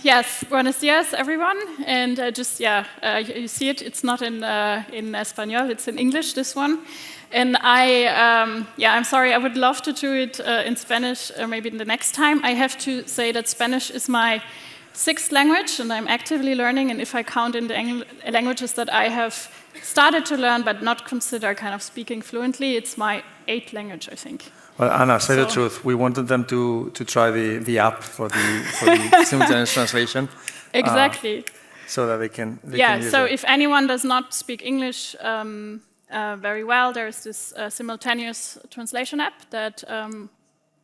Yes, buenos dias, everyone. And you see it. It's not in Espanol. It's in English. This one. And I'm sorry. I would love to do it in Spanish, maybe the next time. I have to say that Spanish is my sixth language, and I'm actively learning. And if I count in the languages that I have started to learn but not consider kind of speaking fluently, it's my eighth language, I think. Well, Anna, say the truth. We wanted them to try the app for the simultaneous translation. Exactly. So that they can use so it. if anyone does not speak English very well, there's this simultaneous translation app that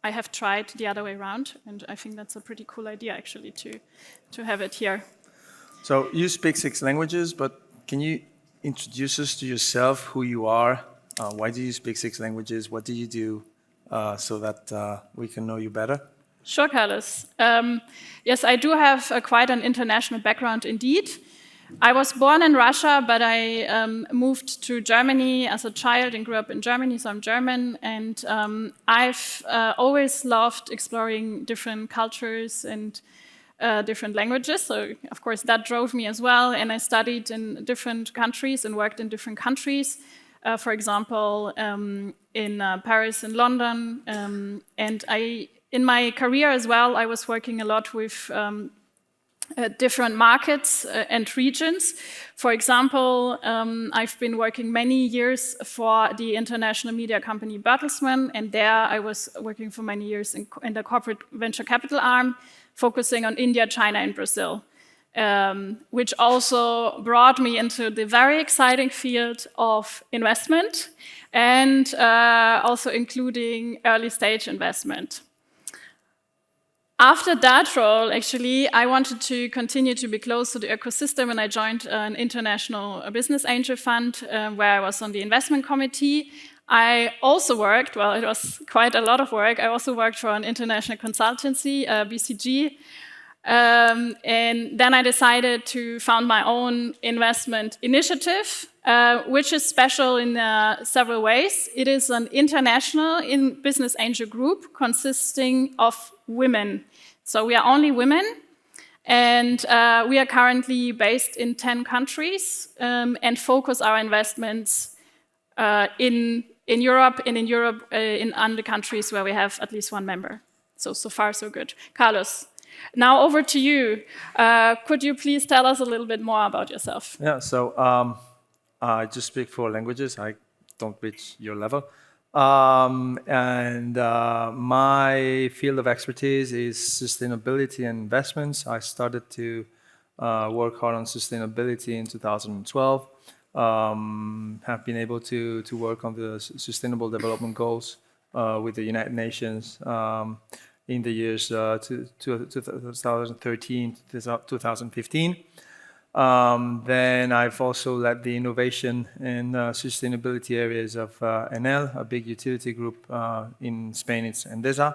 I have tried the other way around, and I think that's a pretty cool idea, actually, to have it here. So you speak 6 languages, but can you introduce us to yourself, who you are? Why do you speak 6 languages? What do you do? So that we can know you better? Sure, Carlos. Yes, I do have quite an international background indeed. I was born in Russia, but I moved to Germany as a child and grew up in Germany, so I'm German. And I've always loved exploring different cultures and different languages. So, of course, that drove me as well. And I studied in different countries and worked in different countries. For example, in Paris and London. And in my career as well, I was working a lot with different markets and regions. For example, I've been working many years for the international media company Bertelsmann, and there I was working for many years in the corporate venture capital arm, focusing on India, China, and Brazil. Which also brought me into the very exciting field of investment and also including early stage investment. After that role, actually, I wanted to continue to be close to the ecosystem, and I joined an international business angel fund where I was on the investment committee. I also worked, well, it was quite a lot of work, I also worked for an international consultancy, BCG. And then I decided to found my own investment initiative, which is special in several ways. It is an international business angel group consisting of women. So we are only women, and we are currently based in 10 countries and focus our investments in Europe and in other countries where we have at least one member. So far, so good. Carlos. Now over to you. Could you please tell us a little bit more about yourself? Yeah, so I just speak 4 languages. I don't reach your level. My field of expertise is sustainability and investments. I started to work hard on sustainability in 2012. Have been able to work on the Sustainable Development Goals with the United Nations in the years 2013 to 2015. Then I've also led the innovation and sustainability areas of Enel, a big utility group in Spain. It's Endesa.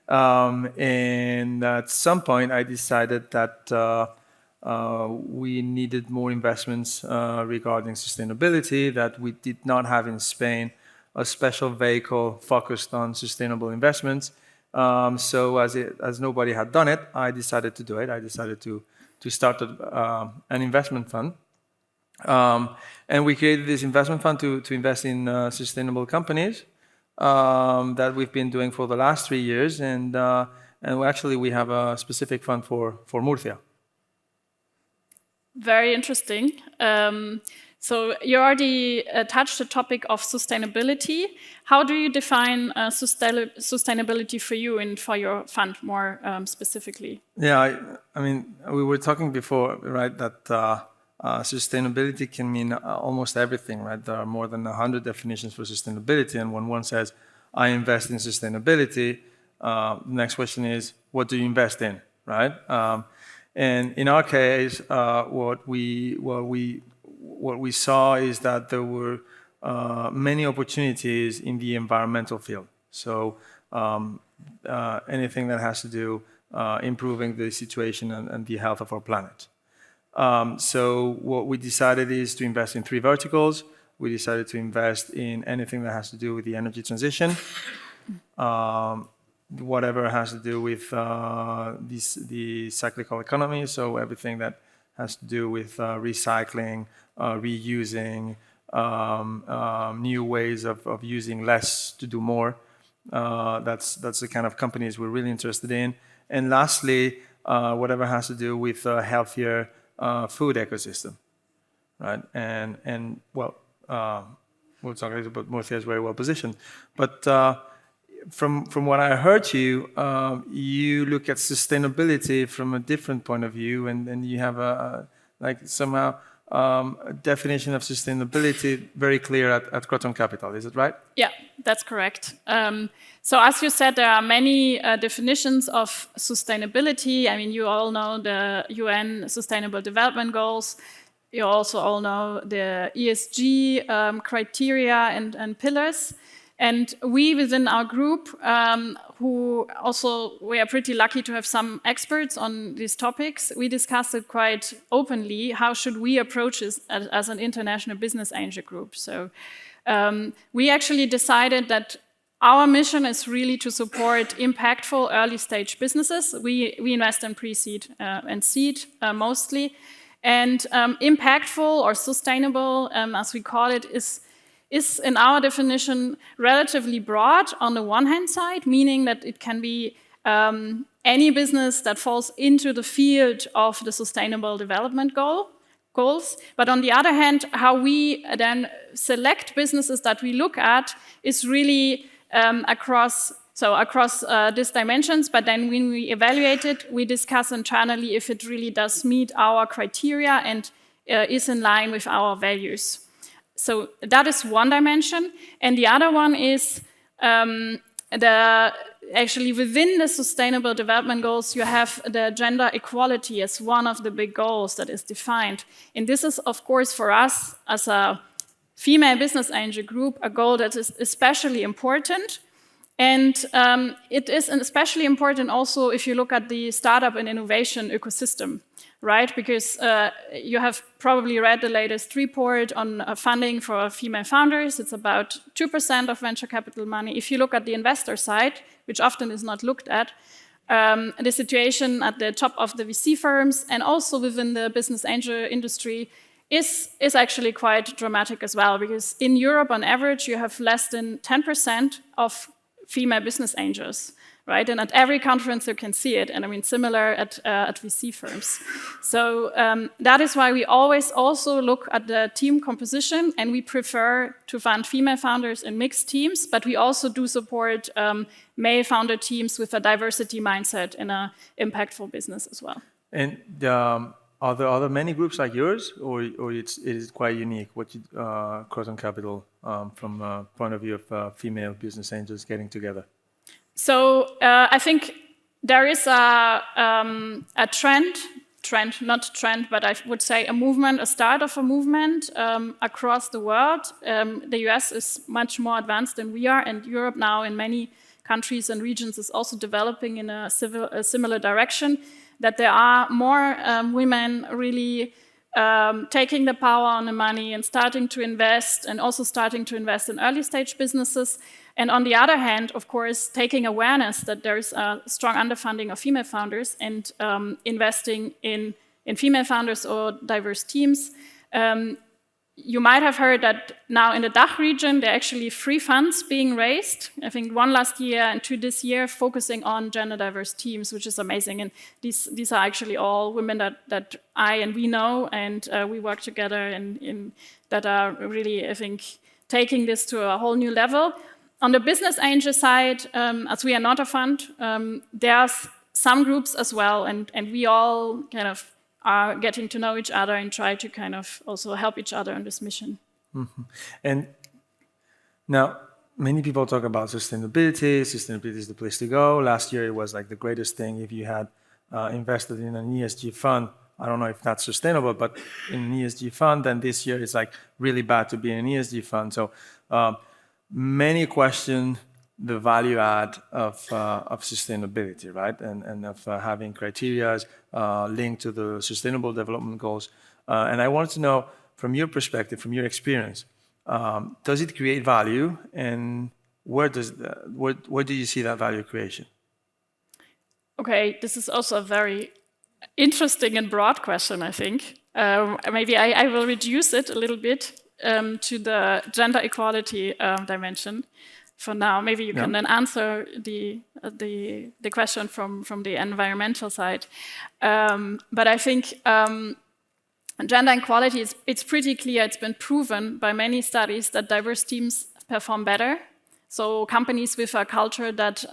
And at some point, I decided that we needed more investments regarding sustainability, that we did not have in Spain a special vehicle focused on sustainable investments. So as nobody had done it, I decided to do it. I decided to start an investment fund. And we created this investment fund to invest in sustainable companies that we've been doing for the last 3 years. And actually, we have a specific fund for Murcia. Very interesting. So you already touched the topic of sustainability. How do you define sustainability for you and for your fund more specifically? Yeah, I mean, we were talking before, right, that sustainability can mean almost everything, right? There are more than 100 definitions for sustainability, and when one says, I invest in sustainability, the next question is, what do you invest in, right? And in our case, what we saw is that there were many opportunities in the environmental field. So anything that has to do improving the situation and the health of our planet. So what we decided is to invest in 3 verticals. We decided to invest in anything that has to do with the energy transition, whatever has to do with the cyclical economy, so everything that has to do with recycling, reusing, new ways of using less to do more. That's the kind of companies we're really interested in. And lastly, whatever has to do with a healthier food ecosystem, right? And well, we'll talk a little bit. Murcia is very well positioned, but from what I heard you, you look at sustainability from a different point of view, and you have like somehow a definition of sustainability very clear at Croton Capital. Is it right? Yeah, that's correct. So as you said, there are many definitions of sustainability. I mean, you all know the UN Sustainable Development Goals. You also all know the ESG criteria and pillars. And we within our group, we are pretty lucky to have some experts on these topics. We discussed it quite openly. How should we approach this as an international business angel group? So we actually decided that our mission is really to support impactful early stage businesses. We invest in pre-seed and seed mostly. And impactful or sustainable, as we call it, is in our definition relatively broad on the one hand side, meaning that it can be any business that falls into the field of the sustainable development goals. But on the other hand, how we then select businesses that we look at is really across these dimensions. But then when we evaluate it, we discuss internally if it really does meet our criteria and is in line with our values. So that is one dimension. And the other one is actually within the Sustainable Development Goals, you have the gender equality as one of the big goals that is defined. And this is, of course, for us as a female business angel group, a goal that is especially important. And it is especially important also if you look at the startup and innovation ecosystem, right? Because you have probably read the latest report on funding for female founders. It's about 2% of venture capital money. If you look at the investor side, which often is not looked at, the situation at the top of the VC firms and also within the business angel industry is actually quite dramatic as well. Because in Europe, on average, you have less than 10% of female business angels, right? And at every conference you can see it, and I mean similar at VC firms. So that is why we always also look at the team composition, and we prefer to fund female founders in mixed teams, but we also do support male founder teams with a diversity mindset in an impactful business as well. And are there many groups like yours, or it is quite unique? What you, Croton Capital, from a point of view of female business angels getting together? So I think there is a but I would say a movement, a start of a movement across the world. The US is much more advanced than we are, and Europe now in many countries and regions is also developing in a similar direction, that there are more women really taking the power on the money and starting to invest, and also starting to invest in early stage businesses. And on the other hand, of course, taking awareness that there's a strong underfunding of female founders and investing in female founders or diverse teams. You might have heard that now in the DACH region, there are actually 3 funds being raised. I think 1 last year and 2 this year, focusing on gender diverse teams, which is amazing. And these are actually all women that I and we know, and we work together and that are really, I think, taking this to a whole new level. On the business angel side, as we are not a fund, there's some groups as well, and we all kind of are getting to know each other and try to kind of also help each other on this mission. Mm-hmm. And now, many people talk about sustainability. Sustainability is the place to go. Last year, it was like the greatest thing if you had invested in an ESG fund. I don't know if that's sustainable, but in an ESG fund, then this year it's like really bad to be in an ESG fund. So many question the value add of sustainability, right? And of having criteria linked to the Sustainable Development Goals. And I wanted to know, from your perspective, from your experience, does it create value, and where do you see that value creation? Okay, this is also a very interesting and broad question, I think. Maybe I will reduce it a little bit to the gender equality dimension for now. Maybe you can then answer the question from the environmental side. But I think gender equality, it's pretty clear. It's been proven by many studies that diverse teams perform better. So companies with a culture that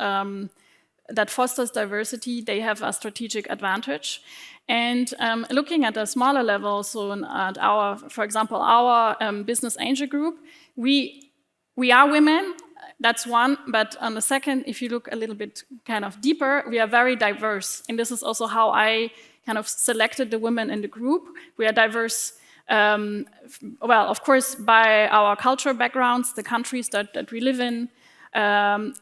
fosters diversity, they have a strategic advantage. And looking at a smaller level, so at our, for example, our business angel group, we are women, that's one, but on the second, if you look a little bit kind of deeper, we are very diverse. And this is also how I kind of selected the women in the group. We are diverse, well, of course, by our cultural backgrounds, the countries that we live in,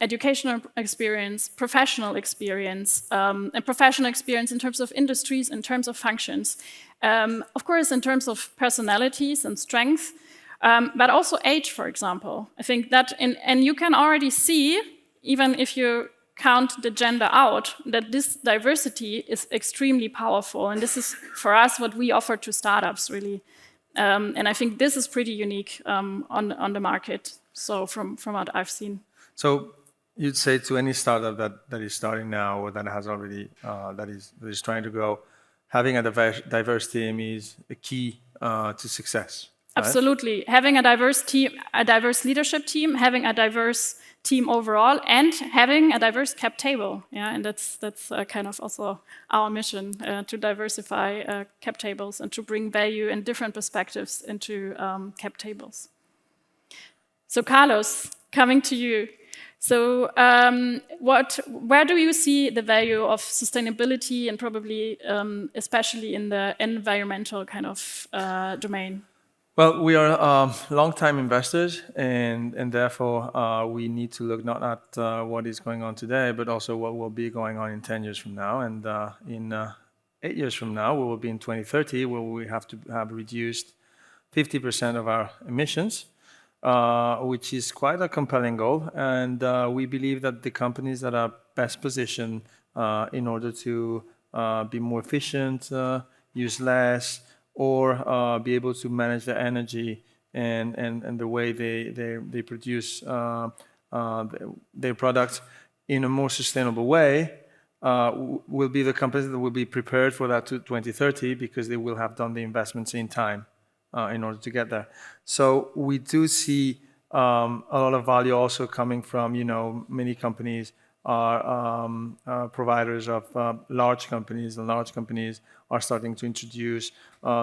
educational experience, professional experience, and professional experience in terms of industries, in terms of functions. Of course, in terms of personalities and strength, but also age, for example. I think that, and you can already see, even if you count the gender out, that this diversity is extremely powerful. And this is, for us, what we offer to startups, really. And I think this is pretty unique on the market, so from what I've seen. So you'd say to any startup that is starting now or that has already that is trying to grow, having a diverse team is a key to success. Right? Absolutely, having a diverse team, a diverse leadership team, having a diverse team overall, and having a diverse cap table. Yeah, and that's kind of also our mission to diversify cap tables and to bring value and different perspectives into cap tables. So Carlos, coming to you. So where do you see the value of sustainability and probably especially in the environmental kind of domain? Well, we are long-time investors, and therefore we need to look not at what is going on today, but also what will be going on in 10 years from now. And in 8 years from now, we will be in 2030, where we have to have reduced 50% of our emissions. Which is quite a compelling goal, and we believe that the companies that are best positioned in order to be more efficient, use less, or be able to manage their energy and the way they produce their products in a more sustainable way, will be the companies that will be prepared for that to 2030 because they will have done the investments in time. In order to get there. So we do see a lot of value also coming from, many companies are providers of large companies, and large companies are starting to introduce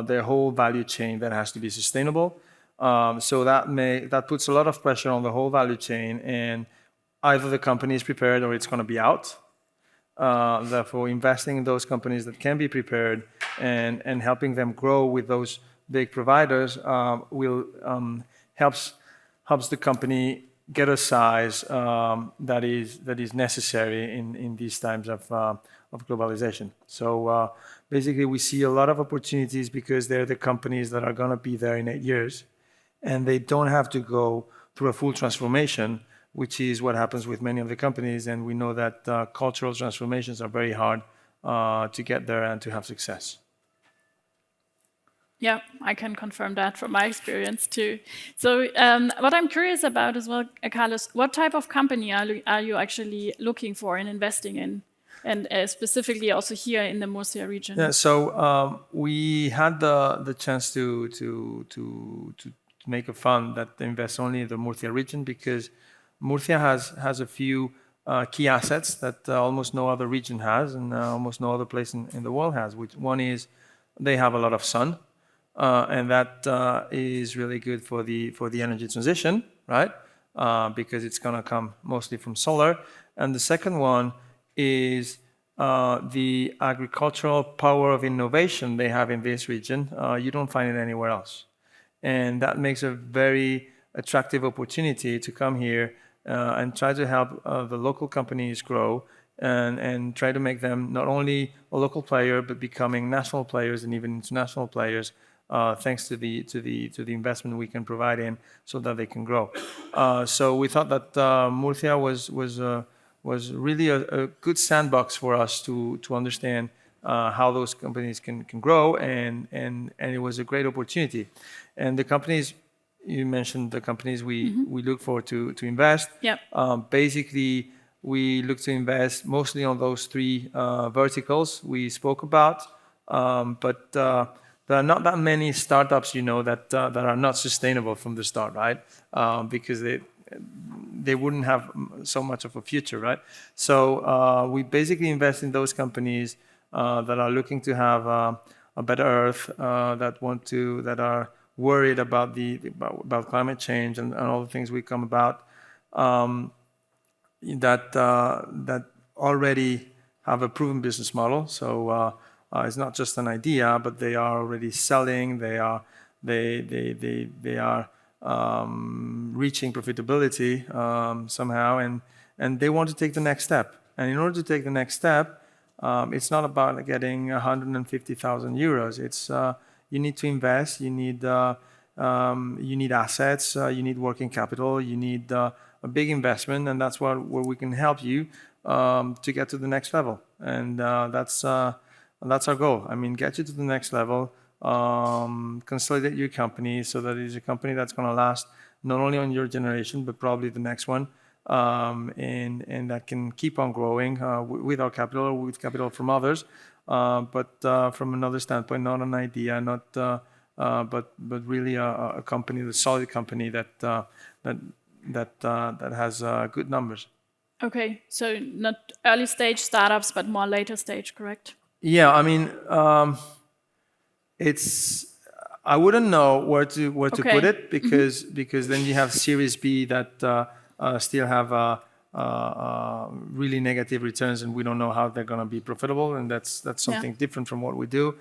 their whole value chain that has to be sustainable. So that puts a lot of pressure on the whole value chain, and either the company is prepared or it's going to be out. Therefore, investing in those companies that can be prepared and helping them grow with those big providers will helps the company get a size that is necessary in these times of globalization. So basically, we see a lot of opportunities because they're the companies that are going to be there in 8 years, and they don't have to go through a full transformation, which is what happens with many of the companies. And we know that cultural transformations are very hard to get there and to have success. Yeah, I can confirm that from my experience too. So what I'm curious about as well, Carlos, what type of company are you actually looking for and investing in? And specifically also here in the Murcia region? Yeah, so we had the chance to make a fund that invests only in the Murcia region because Murcia has a few key assets that almost no other region has and almost no other place in the world has. Which one is they have a lot of sun. And that is really good for the energy transition, right? Because it's going to come mostly from solar. And the second one is the agricultural power of innovation they have in this region. You don't find it anywhere else. And that makes a very attractive opportunity to come here and try to help the local companies grow and try to make them not only a local player, but becoming national players and even international players. Thanks to the investment we can provide in, so that they can grow. So we thought that Murcia was was really a good sandbox for us to understand how those companies can grow, and it was a great opportunity. And the companies, you mentioned the companies we look for to invest. Yep. Basically, we look to invest mostly on those three verticals we spoke about, but there are not that many startups, that are not sustainable from the start, right? Because they wouldn't have so much of a future, right? So we basically invest in those companies that are looking to have a better Earth, that are worried about about climate change and all the things we come about, that already have a proven business model. So it's not just an idea, but they are already selling. They are reaching profitability somehow, and they want to take the next step. And in order to take the next step, it's not about getting 150,000 euros. It's you need to invest. You need assets. You need working capital. You need a big investment, and that's where we can help you to get to the next level. And that's our goal. I mean, get you to the next level. Consolidate your company so that it's a company that's going to last not only on your generation, but probably the next one, and that can keep on growing with our capital or with capital from others, but from another standpoint, not an idea, but really a company, a solid company that has good numbers. Okay, so not early stage startups, but more later stage, correct? Yeah, I mean, I wouldn't know where to put it, because then you have Series B that still have really negative returns, and we don't know how they're going to be profitable, and that's something different from what we do.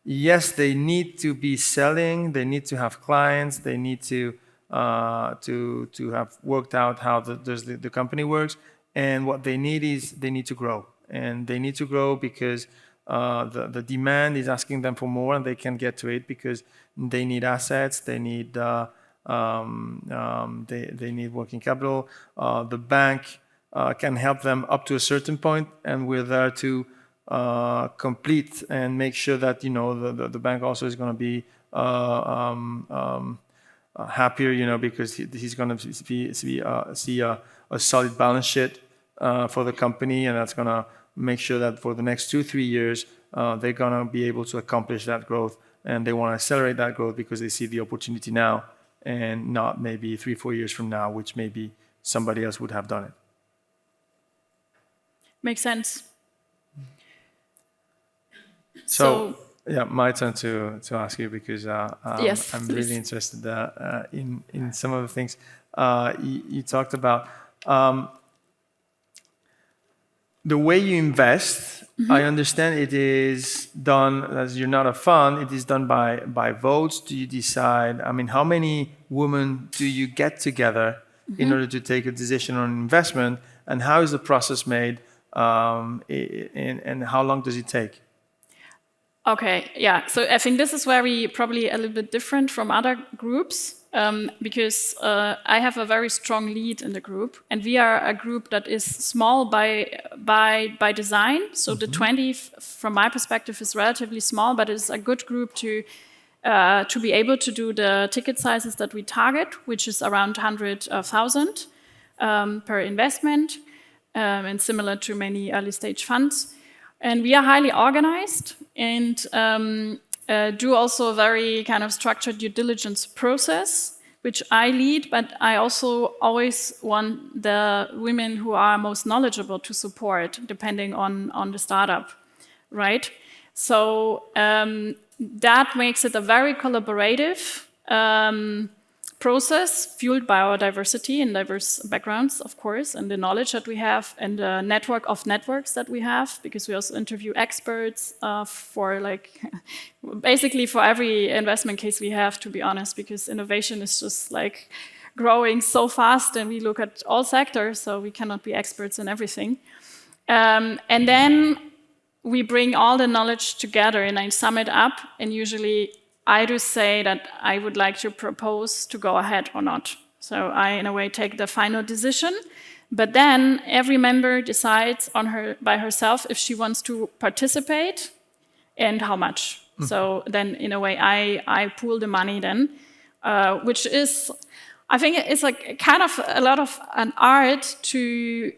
Yes, they need to be selling. They need to have clients. They need to have worked out how the company works, and what they need is they need to grow, and they need to grow because the demand is asking them for more, and they can get to it because they need assets, they need they need working capital. The bank can help them up to a certain point, and we're there to complete and make sure that the bank also is going to be happier, because he's going to see a solid balance sheet for the company, and that's going to make sure that for the next 2-3 years, they're going to be able to accomplish that growth, and they want to accelerate that growth because they see the opportunity now and not maybe 3-4 years from now, which maybe somebody else would have done it. Makes sense. So yeah, my turn to ask you, because yes, I'm please. really interested in some of the things you talked about. The way you invest, I understand it is done, as you're not a fund, it is done by votes. Do you decide, I mean, how many women do you get together in order to take a decision on investment, and how is the process made, and how long does it take? Okay, yeah, so I think this is where we probably a little bit different from other groups, because I have a very strong lead in the group, and we are a group that is small by design. So the 20, from my perspective, is relatively small, but it's a good group to be able to do the ticket sizes that we target, which is around 100,000 per investment, and similar to many early stage funds. And we are highly organized and do also a very kind of structured due diligence process, which I lead, but I also always want the women who are most knowledgeable to support, depending on the startup, right? So that makes it a very collaborative process, fueled by our diversity and diverse backgrounds, of course, and the knowledge that we have, and the network of networks that we have, because we also interview experts for basically for every investment case we have, to be honest, because innovation is just growing so fast, and we look at all sectors, so we cannot be experts in everything. And then we bring all the knowledge together, and I sum it up, and usually I do say that I would like to propose to go ahead or not. So I, in a way, take the final decision. But then every member decides by herself if she wants to participate and how much. So then, in a way, I pool the money then, which is, I think it's like kind of a lot of an art to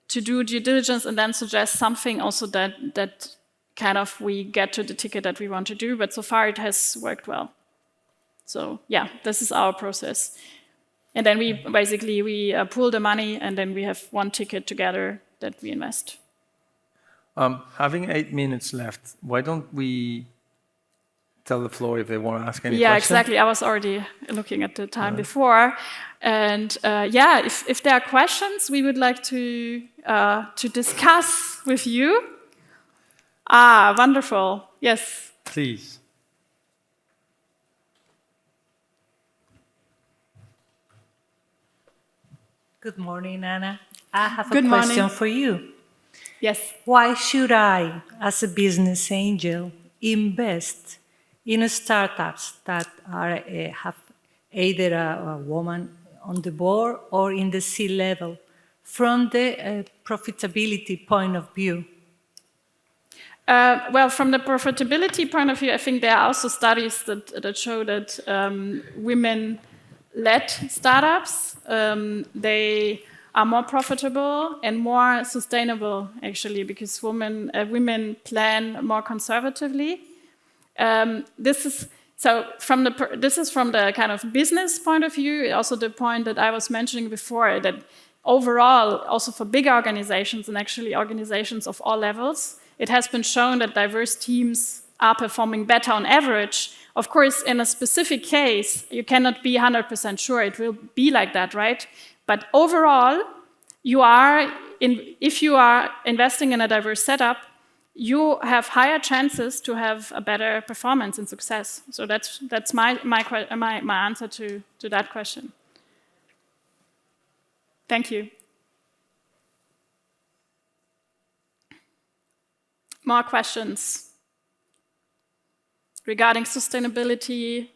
do due diligence and then suggest something also that kind of we get to the ticket that we want to do. But so far it has worked well. So yeah, this is our process. And then we basically pool the money and then we have one ticket together that we invest. Having 8 minutes left, why don't we tell the floor if they want to ask any Yeah, questions? exactly. I was already looking at the time before. And yeah, if there are questions we would like to discuss with you. Ah, wonderful. Yes. Please. Good morning, Anna. I have a question for you. Yes. Why should I, as a business angel, invest in startups that have either a woman on the board or in the C-level from the profitability point of view? Well, from the profitability point of view, I think there are also studies that show that women-led startups, they are more profitable and more sustainable, actually, because women plan more conservatively. This is from the kind of business point of view. Also, the point that I was mentioning before, that overall, also for big organizations and actually organizations of all levels, it has been shown that diverse teams are performing better on average. Of course, in a specific case, you cannot be 100% sure it will be like that, right? But overall, if you are investing in a diverse setup, you have higher chances to have a better performance and success. So that's my answer to that question. Thank you. More questions regarding sustainability?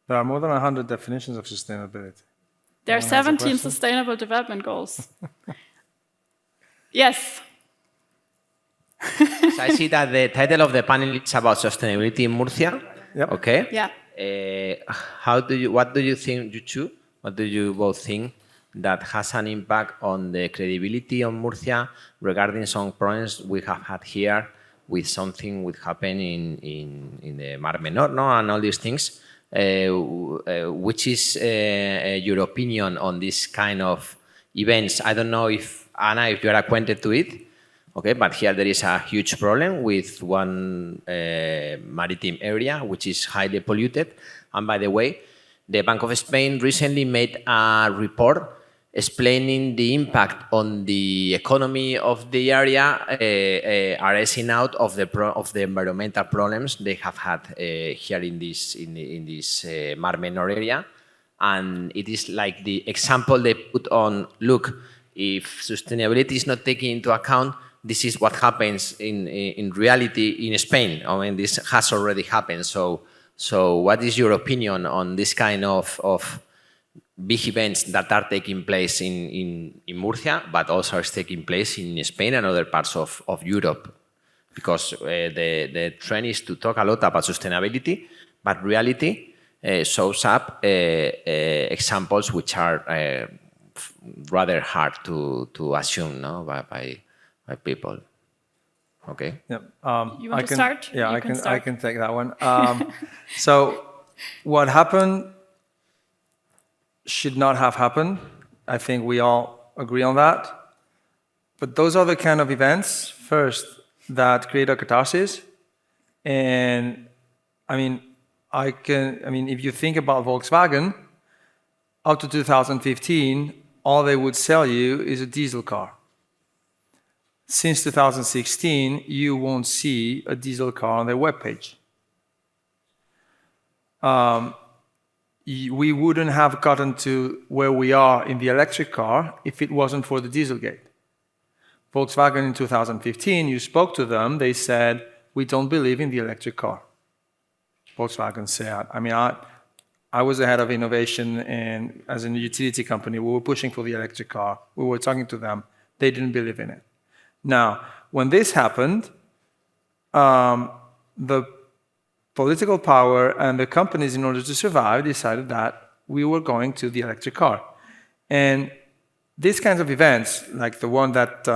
There are more than 100 definitions of sustainability. There are 17 sustainable development goals. Yes. So I see that the title of the panel is about sustainability in Murcia. Yep. Okay. Yeah. What do you think, you two? What do you both think that has an impact on the credibility of Murcia regarding some problems we have had here with something which happened in the Mar Menor, no, and all these things? Which is your opinion on this kind of events? I don't know if, Anna, if you are acquainted to it, okay, but here there is a huge problem with one maritime area which is highly polluted. And by the way, the Bank of Spain recently made a report explaining the impact on the economy of the area, arising out of the environmental problems they have had here in this Mar Menor area, and it is like the example they put on. Look, if sustainability is not taken into account, this is what happens in reality in Spain. I mean, this has already happened. So what is your opinion on this kind of big events that are taking place in Murcia, but also is taking place in Spain and other parts of Europe? Because the trend is to talk a lot about sustainability, but reality shows up examples which are rather hard to assume, no, by people. Okay. Yeah. You want to start? Yeah, I can take that one. So what happened should not have happened. I think we all agree on that. But those are the kind of events, first, that create a catharsis. And I mean, if you think about Volkswagen, up to 2015, all they would sell you is a diesel car. Since 2016, you won't see a diesel car on their webpage. We wouldn't have gotten to where we are in the electric car if it wasn't for the Dieselgate. Volkswagen in 2015, you spoke to them, they said, we don't believe in the electric car. Volkswagen said, I was the head of innovation, and as a utility company, we were pushing for the electric car. We were talking to them. They didn't believe in it. Now, when this happened, the political power and the companies, in order to survive, decided that we were going to the electric car. And these kinds of events, like the one that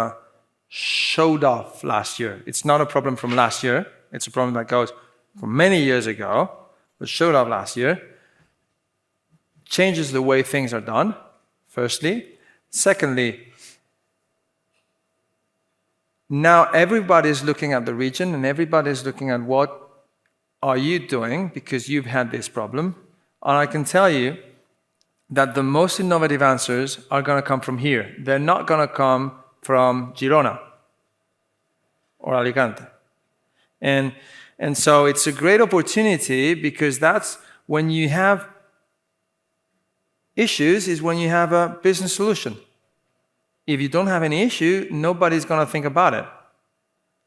showed off last year, it's not a problem from last year. It's a problem that goes from many years ago, but showed up last year, changes the way things are done, firstly. Secondly, now everybody is looking at the region and everybody is looking at what are you doing because you've had this problem. And I can tell you that the most innovative answers are going to come from here. They're not going to come from Girona or Alicante. And so it's a great opportunity because that's when you have issues, is when you have a business solution. If you don't have any issue, nobody's going to think about it.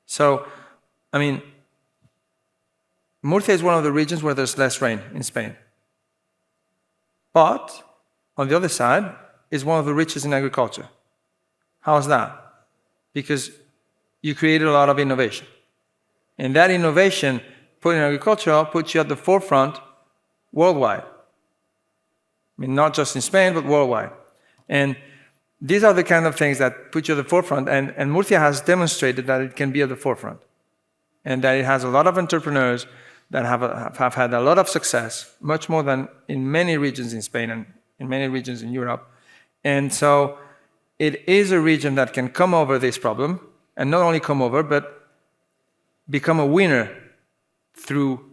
So, I mean, Murcia is one of the regions where there's less rain in Spain. But, on the other side, is one of the richest in agriculture. How's that? Because you created a lot of innovation. And that innovation put in agriculture puts you at the forefront worldwide. I mean, not just in Spain, but worldwide. And these are the kind of things that put you at the forefront. And Murcia has demonstrated that it can be at the forefront. And that it has a lot of entrepreneurs that have had a lot of success, much more than in many regions in Spain and in many regions in Europe. And so it is a region that can come over this problem, and not only come over, but become a winner through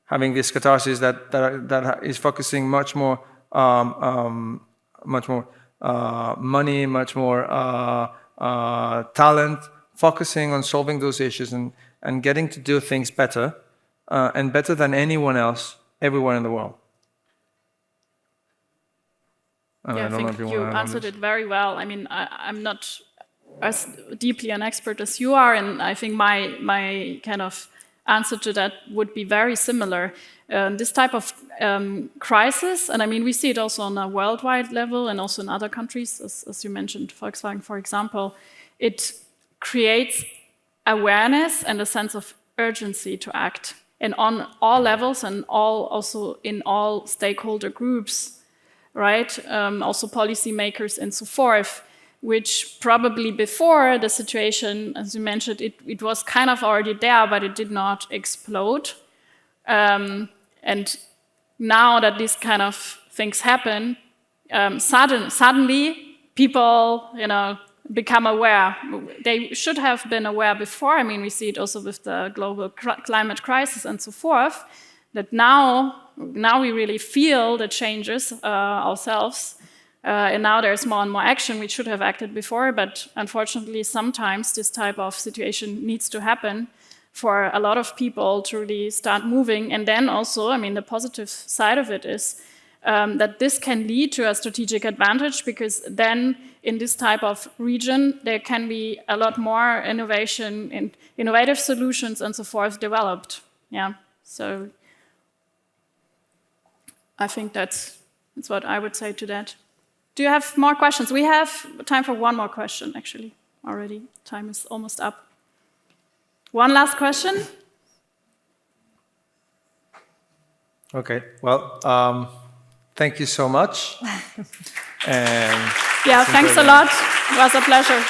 having this catharsis that is focusing much more money, much more talent, focusing on solving those issues and getting to do things better, and better than anyone else everywhere in the world. I think you answered it very well. I mean, I'm not as deeply an expert as you are, and I think my kind of answer to that would be very similar. This type of crisis, and I mean, we see it also on a worldwide level and also in other countries, as you mentioned, Volkswagen, for example, it creates awareness and a sense of urgency to act, and on all levels and also in all stakeholder groups, right? Also policymakers and so forth, which probably before the situation, as you mentioned, it was kind of already there, but it did not explode. And now that these kind of things happen, suddenly people, become aware. They should have been aware before. I mean, we see it also with the global climate crisis and so forth, that now we really feel the changes ourselves. And now there's more and more action. We should have acted before, but unfortunately, sometimes this type of situation needs to happen for a lot of people to really start moving. And then also, I mean, the positive side of it is that this can lead to a strategic advantage, because then in this type of region, there can be a lot more innovation and innovative solutions and so forth developed. Yeah, so I think that's what I would say to that. Do you have more questions? We have time for one more question, actually, already. Time is almost up. One last question? Okay, well, thank you so much. And yeah, thanks a lot. It was a pleasure.